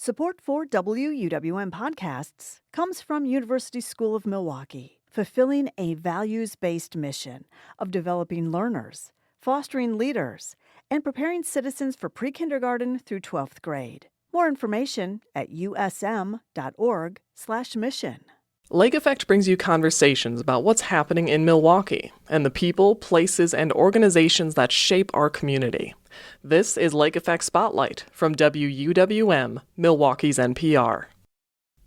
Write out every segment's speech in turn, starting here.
Support for WUWM podcasts comes from University School of Milwaukee, fulfilling a values-based mission of developing learners, fostering leaders, and preparing citizens for pre-kindergarten through 12th grade. More information at usm.org/mission. Lake Effect brings you conversations about what's happening in Milwaukee and the people, places, and organizations that shape our community. This is Lake Effect Spotlight from WUWM, Milwaukee's NPR.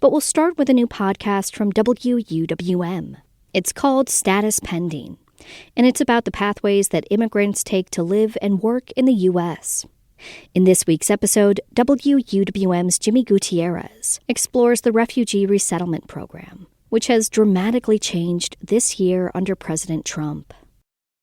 But we'll start with a new podcast from WUWM. It's called Status Pending, and it's about the pathways that immigrants take to live and work in the U.S. In this week's episode, WUWM's Jimmy Gutierrez explores the refugee resettlement program, which has dramatically changed this year under President Trump.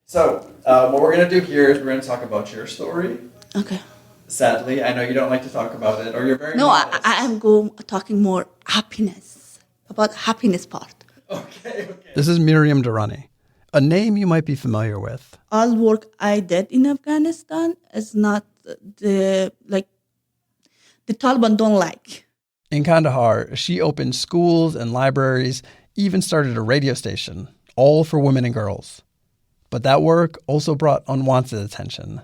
So, what we're going to do here is we're going to talk about your story. Okay. Sadly, I know you don't like to talk about it, or you're very No, modest. I am talking more happiness, about happiness part. Okay. This is Miriam Durrani, a name you might be familiar with. All work I did in Afghanistan is not the Taliban don't like. In Kandahar, she opened schools and libraries, even started a radio station, all for women and girls. But that work also brought unwanted attention,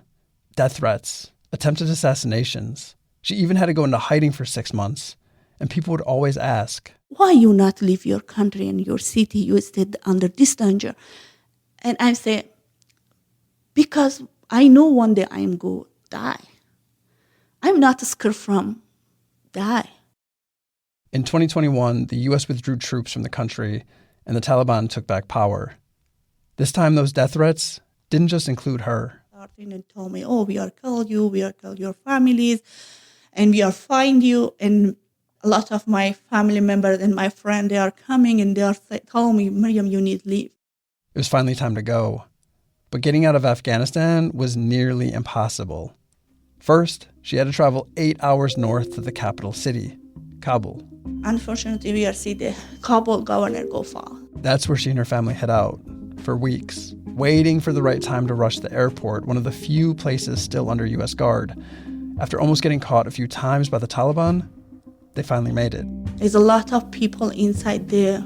death threats, attempted assassinations. She even had to go into hiding for 6 months, and people would always ask, Why you not leave your country and your city? You stayed under this danger. And I say, because I know one day I am going to die. I'm not scared from die. In 2021, the U.S. withdrew troops from the country, and the Taliban took back power. This time, those death threats didn't just include her. And told me, we are kill you, we are kill your families, and we are find you. And a lot of my family members and my friend, they are coming and they are telling me, Miriam, you need to leave. It was finally time to go. But getting out of Afghanistan was nearly impossible. First, she had to travel 8 hours north to the capital city, Kabul. Unfortunately, we are see the Kabul governor go fall. That's where she and her family head out for weeks, waiting for the right time to rush the airport, one of the few places still under U.S. guard. After almost getting caught a few times by the Taliban, they finally made it. There's a lot of people inside the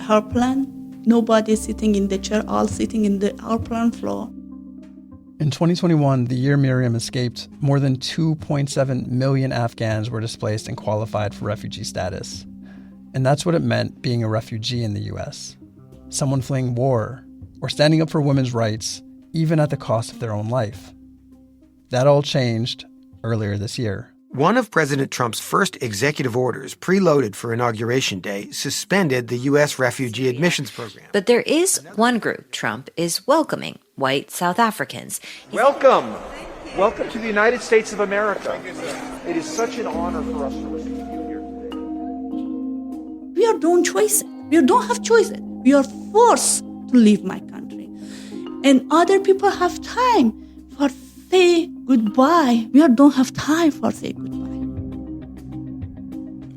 airplane. Nobody sitting in the chair, all sitting in the airplane floor. In 2021, the year Miriam escaped, more than 2.7 million Afghans were displaced and qualified for refugee status. And that's what it meant being a refugee in the U.S. Someone fleeing war or standing up for women's rights, even at the cost of their own life. That all changed earlier this year. One of President Trump's first executive orders, preloaded for Inauguration Day, suspended the U.S. refugee admissions program. But there is one group Trump is welcoming, white South Africans. Welcome. Welcome to the United States of America. It is such an honor for us to receive you here today. We are doing choices. We don't have choices. We are forced to leave my country. And other people have time for say goodbye. We don't have time for say goodbye.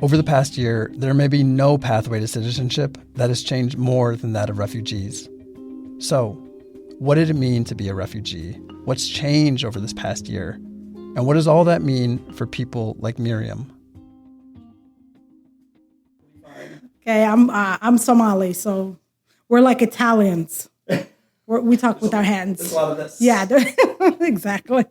Over the past year, there may be no pathway to citizenship that has changed more than that of refugees. So, what did it mean to be a refugee? What's changed over this past year? And what does all that mean for people like Miriam? Okay, I'm Somali, so we're like Italians. We talk with our hands. There's a lot of this. Yeah, exactly.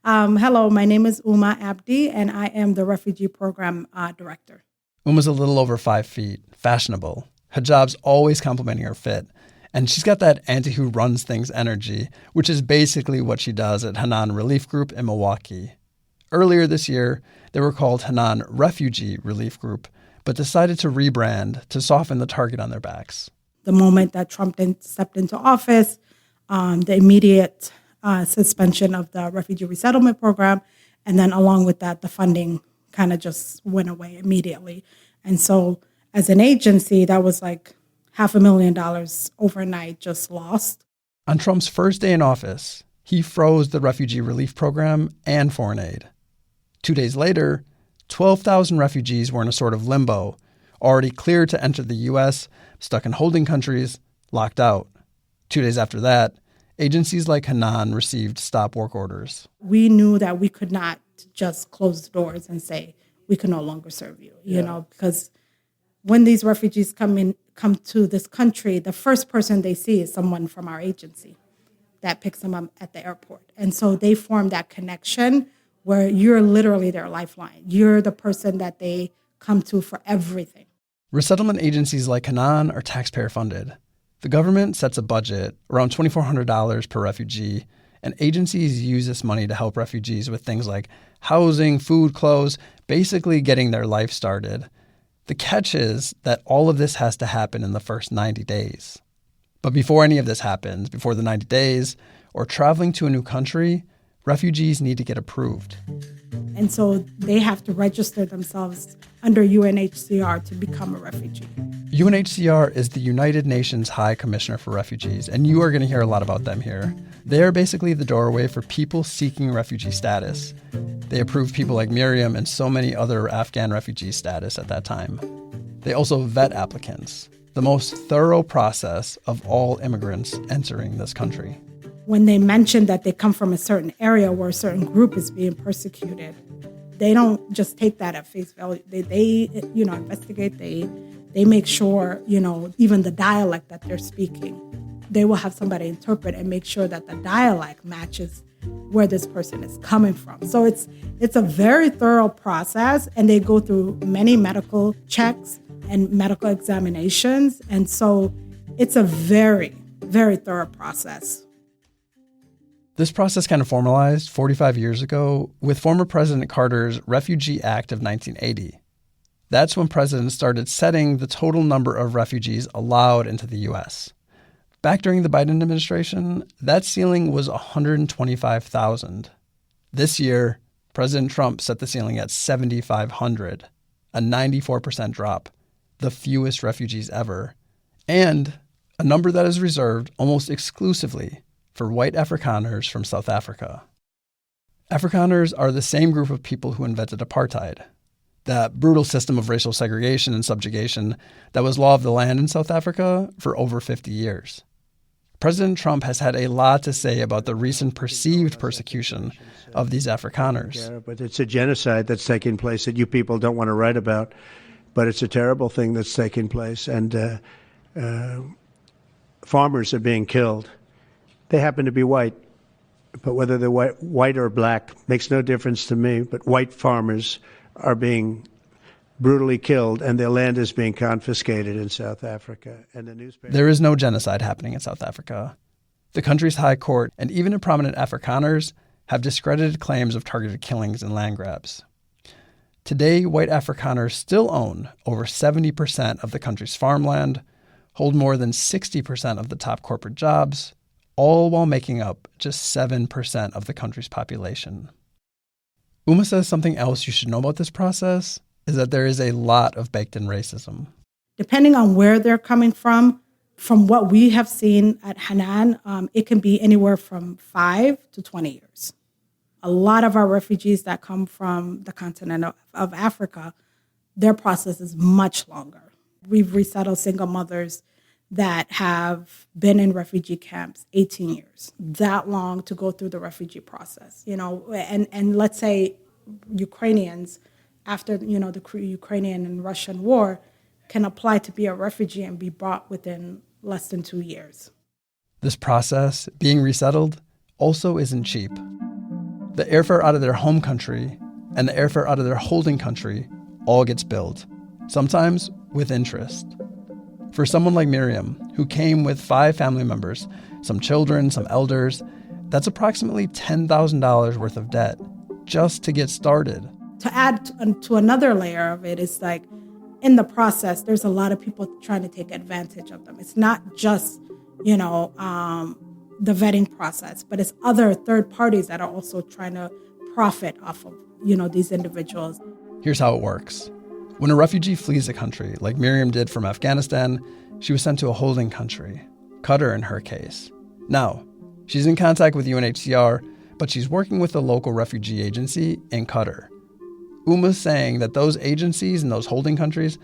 Hello, my name is Uma Abdi, and I am the Refugee Program Director. Uma's a little over 5 feet, fashionable. Hijab's always complimenting her fit. And she's got that auntie who runs things energy, which is basically what she does at Hanan Relief Group in Milwaukee. Earlier this year, they were called Hanan Refugee Relief Group, but decided to rebrand to soften the target on their backs. The moment that Trump stepped into office, the immediate suspension of the refugee resettlement program, and then along with that, the funding kind of just went away immediately. And so as an agency, that was like $500,000 overnight just lost. On Trump's first day in office, he froze the refugee relief program and foreign aid. 2 days later, 12,000 refugees were in a sort of limbo, already cleared to enter the U.S., stuck in holding countries, locked out. 2 days after that, agencies like Hanan received stop work orders. We knew that we could not just close the doors and say we can no longer serve you, you know, because when these refugees come to this country, the first person they see is someone from our agency that picks them up at the airport. And so they form that connection where you're literally their lifeline. You're the person that they come to for everything. Resettlement agencies like Hanan are taxpayer funded. The government sets a budget, around $2,400 per refugee, and agencies use this money to help refugees with things like housing, food, clothes, basically getting their life started. The catch is that all of this has to happen in the first 90 days. But before any of this happens, before the 90 days, or traveling to a new country, refugees need to get approved. And so they have to register themselves under UNHCR to become a refugee. UNHCR is the United Nations High Commissioner for Refugees, and you are going to hear a lot about them here. They are basically the doorway for people seeking refugee status. They approved people like Miriam and so many other Afghan refugee status at that time. They also vet applicants, the most thorough process of all immigrants entering this country. When they mention that they come from a certain area where a certain group is being persecuted, they don't just take that at face value. They investigate. They make sure, even the dialect that they're speaking, they will have somebody interpret and make sure that the dialect matches where this person is coming from. So it's a very thorough process, and they go through many medical checks and medical examinations. And so it's a very, very thorough process. This process kind of formalized 45 years ago with former President Carter's Refugee Act of 1980. That's when presidents started setting the total number of refugees allowed into the U.S. Back during the Biden administration, that ceiling was 125,000. This year, President Trump set the ceiling at 7,500, a 94% drop, the fewest refugees ever, and a number that is reserved almost exclusively for white Afrikaners from South Africa. Afrikaners are the same group of people who invented apartheid, that brutal system of racial segregation and subjugation that was law of the land in South Africa for over 50 years. President Trump has had a lot to say about the recent perceived persecution of these Afrikaners. But it's a genocide that's taking place that you people don't want to write about, but it's a terrible thing that's taking place, and farmers are being killed. They happen to be white, but whether they're white or black makes no difference to me. But white farmers are being brutally killed, and their land is being confiscated in South Africa. And the newspaper. There is no genocide happening in South Africa. The country's high court and even prominent Afrikaners have discredited claims of targeted killings and land grabs. Today, white Afrikaners still own over 70% of the country's farmland, hold more than 60% of the top corporate jobs, all while making up just 7% of the country's population. Uma says something else you should know about this process is that there is a lot of baked-in racism. Depending on where they're coming from what we have seen at Hanan, it can be anywhere from 5 to 20 years. A lot of our refugees that come from the continent of Africa, their process is much longer. We've resettled single mothers that have been in refugee camps 18 years, that long to go through the refugee process, and let's say Ukrainians after, the Ukrainian and Russian war can apply to be a refugee and be brought within less than 2 years. This process, being resettled, also isn't cheap. The airfare out of their home country and the airfare out of their holding country all gets billed, sometimes with interest. For someone like Miriam, who came with 5 family members, some children, some elders, that's approximately $10,000 worth of debt just to get started. To add to another layer of it is like, in the process, there's a lot of people trying to take advantage of them. It's not just, the vetting process, but it's other third parties that are also trying to profit off of, these individuals. Here's how it works. When a refugee flees a country, like Miriam did from Afghanistan, she was sent to a holding country, Qatar in her case. Now, she's in contact with UNHCR, but she's working with a local refugee agency in Qatar. Uma's saying that those agencies in those holding countries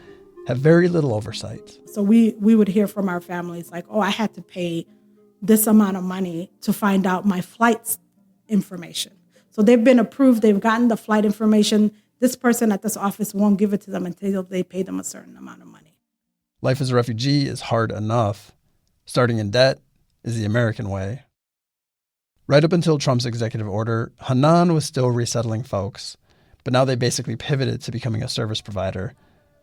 have very little oversight. So we would hear from our families like, I had to pay this amount of money to find out my flight's information. So they've been approved, they've gotten the flight information, this person at this office won't give it to them until they pay them a certain amount of money. Life as a refugee is hard enough. Starting in debt is the American way. Right up until Trump's executive order, Hanan was still resettling folks, but now they basically pivoted to becoming a service provider,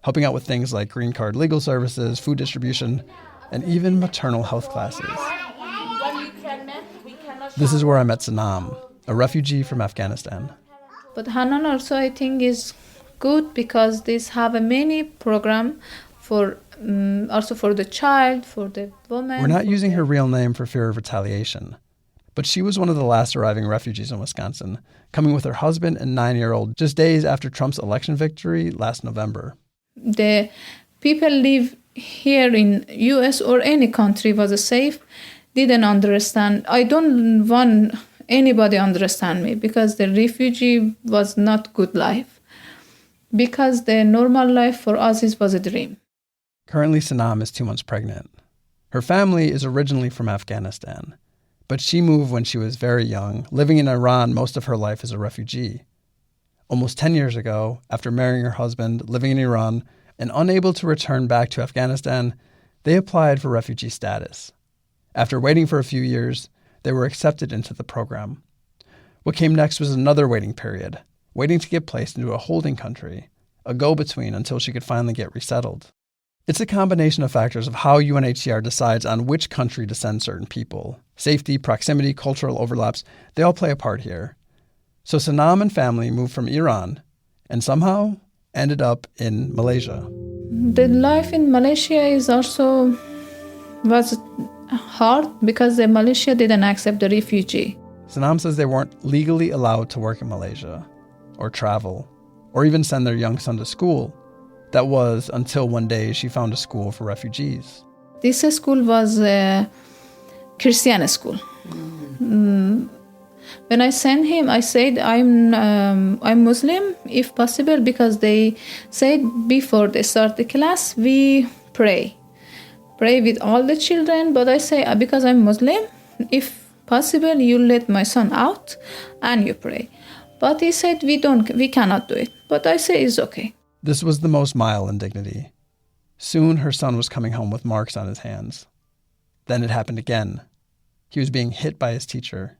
helping out with things like green card legal services, food distribution, and even maternal health classes. This is where I met Sanam, a refugee from Afghanistan. But Hanan also, I think, is good because these have a many program for also for the child, for the woman. We're not using her real name for fear of retaliation, but she was one of the last arriving refugees in Wisconsin, coming with her husband and 9-year-old just days after Trump's election victory last November. The people live here in U.S. or any country was safe, didn't understand. I don't want anybody understand me because the refugee was not good life. Because the normal life for us was a dream. Currently, Sanam is 2 months pregnant. Her family is originally from Afghanistan, but she moved when she was very young, living in Iran most of her life as a refugee. Almost 10 years ago, after marrying her husband, living in Iran, and unable to return back to Afghanistan, they applied for refugee status. After waiting for a few years, they were accepted into the program. What came next was another waiting period, waiting to get placed into a holding country, a go-between until she could finally get resettled. It's a combination of factors of how UNHCR decides on which country to send certain people. Safety, proximity, cultural overlaps, they all play a part here. So Sanam and family moved from Iran and somehow ended up in Malaysia. The life in Malaysia was hard because Malaysia didn't accept the refugee. Sanam says they weren't legally allowed to work in Malaysia or travel or even send their young son to school. That was until one day she found a school for refugees. This school was a Christian school. When I sent him, I said, I'm Muslim, if possible, because they said before they start the class, we pray with all the children. But I say, because I'm Muslim, if possible, you let my son out and you pray. But he said, we cannot do it. But I say, it's okay. This was the most mild indignity. Soon her son was coming home with marks on his hands. Then it happened again. He was being hit by his teacher.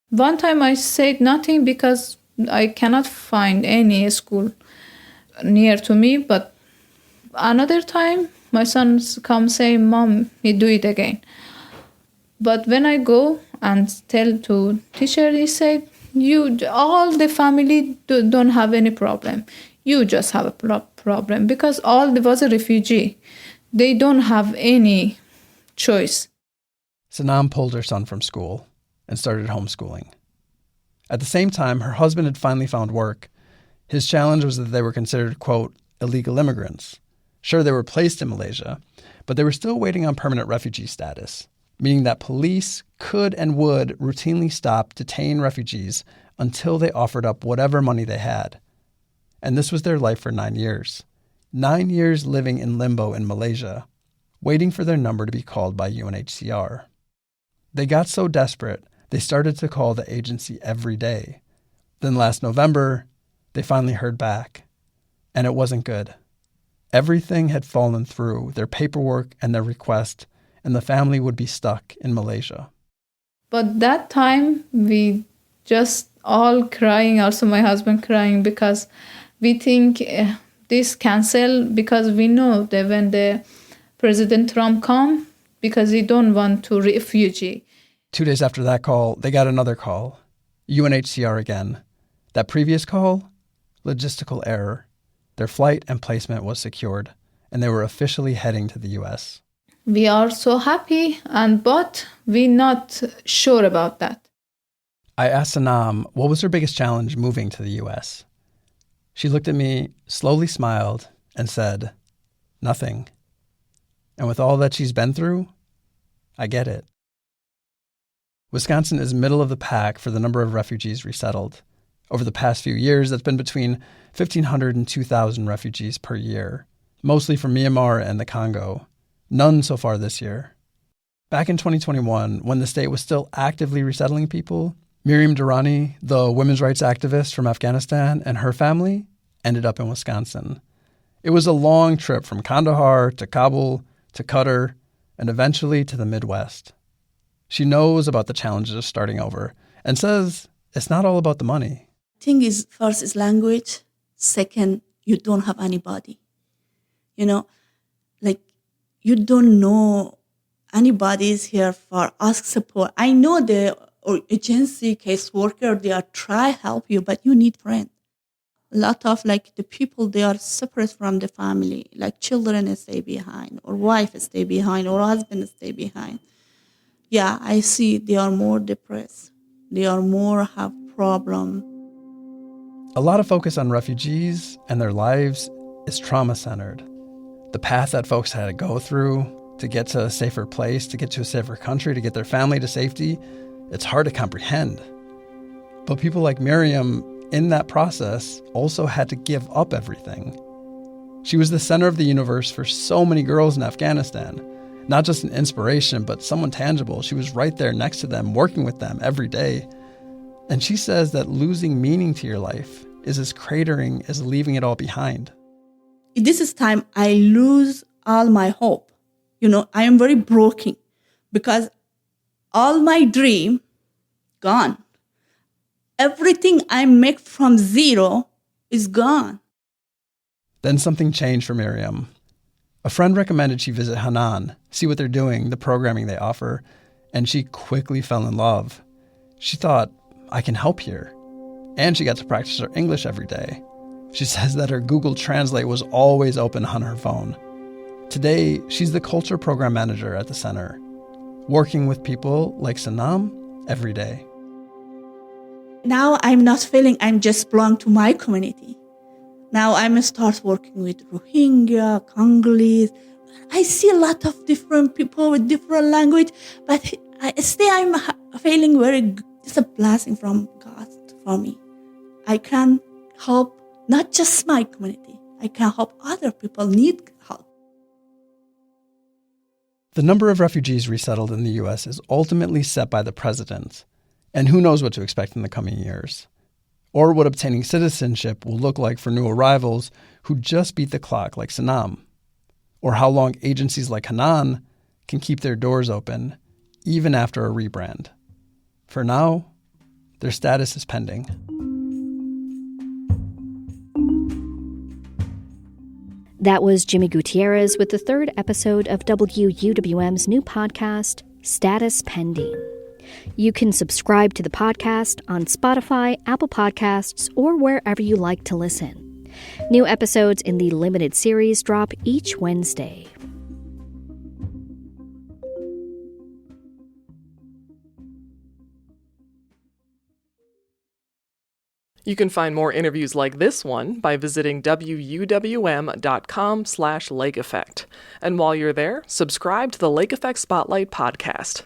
One time I said nothing because I cannot find any school near to me. But another time my son come say, Mom, he do it again. But when I go and tell to teacher, he said, all the family don't have any problem. You just have a problem because all was a refugee. They don't have any choice. Sanam pulled her son from school and started homeschooling. At the same time, her husband had finally found work. His challenge was that they were considered, quote, illegal immigrants. Sure, they were placed in Malaysia, but they were still waiting on permanent refugee status, meaning that police could and would routinely stop, detain refugees until they offered up whatever money they had. And this was their life for 9 years. 9 years living in limbo in Malaysia, waiting for their number to be called by UNHCR. They got so desperate, they started to call the agency every day. Then last November, they finally heard back. And it wasn't good. Everything had fallen through, their paperwork and their request, and the family would be stuck in Malaysia. But that time, we just all crying, also my husband crying, because we think this cancel, because we know that when the President Trump come, because he don't want to refugee. 2 days after that call, they got another call. UNHCR again. That previous call? Logistical error. Their flight and placement was secured, and they were officially heading to the U.S. We are so happy, but we're not sure about that. I asked Sanam what was her biggest challenge moving to the U.S. She looked at me, slowly smiled, and said, nothing. And with all that she's been through, I get it. Wisconsin is middle of the pack for the number of refugees resettled. Over the past few years, that's been between 1,500 and 2,000 refugees per year, mostly from Myanmar and the Congo. None so far this year. Back in 2021, when the state was still actively resettling people, Miriam Durrani, the women's rights activist from Afghanistan, and her family ended up in Wisconsin. It was a long trip from Kandahar to Kabul to Qatar and eventually to the Midwest. She knows about the challenges of starting over and says it's not all about the money. Thing is, first is language. Second, you don't have anybody. You don't know anybody is here for ask support. I know the agency caseworker, they are try help you, but you need friends. A lot of the people, they are separate from the family, like children stay behind, or wife stay behind, or husband stay behind. Yeah, I see they are more depressed. They are more have problem. A lot of focus on refugees and their lives is trauma-centered. The path that folks had to go through to get to a safer place, to get to a safer country, to get their family to safety, it's hard to comprehend. But people like Miriam, in that process, also had to give up everything. She was the center of the universe for so many girls in Afghanistan. Not just an inspiration, but someone tangible. She was right there next to them, working with them every day. And she says that losing meaning to your life is as cratering as leaving it all behind. This is time I lose all my hope. I am very broken because all my dream gone. Everything I make from zero is gone. Then something changed for Miriam. A friend recommended she visit Hanan, see what they're doing, the programming they offer, and she quickly fell in love. She thought, I can help here. And she got to practice her English every day. She says that her Google Translate was always open on her phone. Today, she's the culture program manager at the center, working with people like Sanam every day. Now I'm not feeling I'm just belong to my community. Now I'm start working with Rohingya, Congolese. I see a lot of different people with different language, but I'm feeling it's a blessing from God for me. I can help not just my community. I can help other people need help. The number of refugees resettled in the U.S. is ultimately set by the president, and who knows what to expect in the coming years, or what obtaining citizenship will look like for new arrivals who just beat the clock like Sanam, or how long agencies like Hanan can keep their doors open even after a rebrand. For now, their status is pending. That was Jimmy Gutierrez with the third episode of WUWM's new podcast, Status Pending. You can subscribe to the podcast on Spotify, Apple Podcasts, or wherever you like to listen. New episodes in the limited series drop each Wednesday. You can find more interviews like this one by visiting WUWM.com/Lake Effect. And while you're there, subscribe to the Lake Effect Spotlight podcast.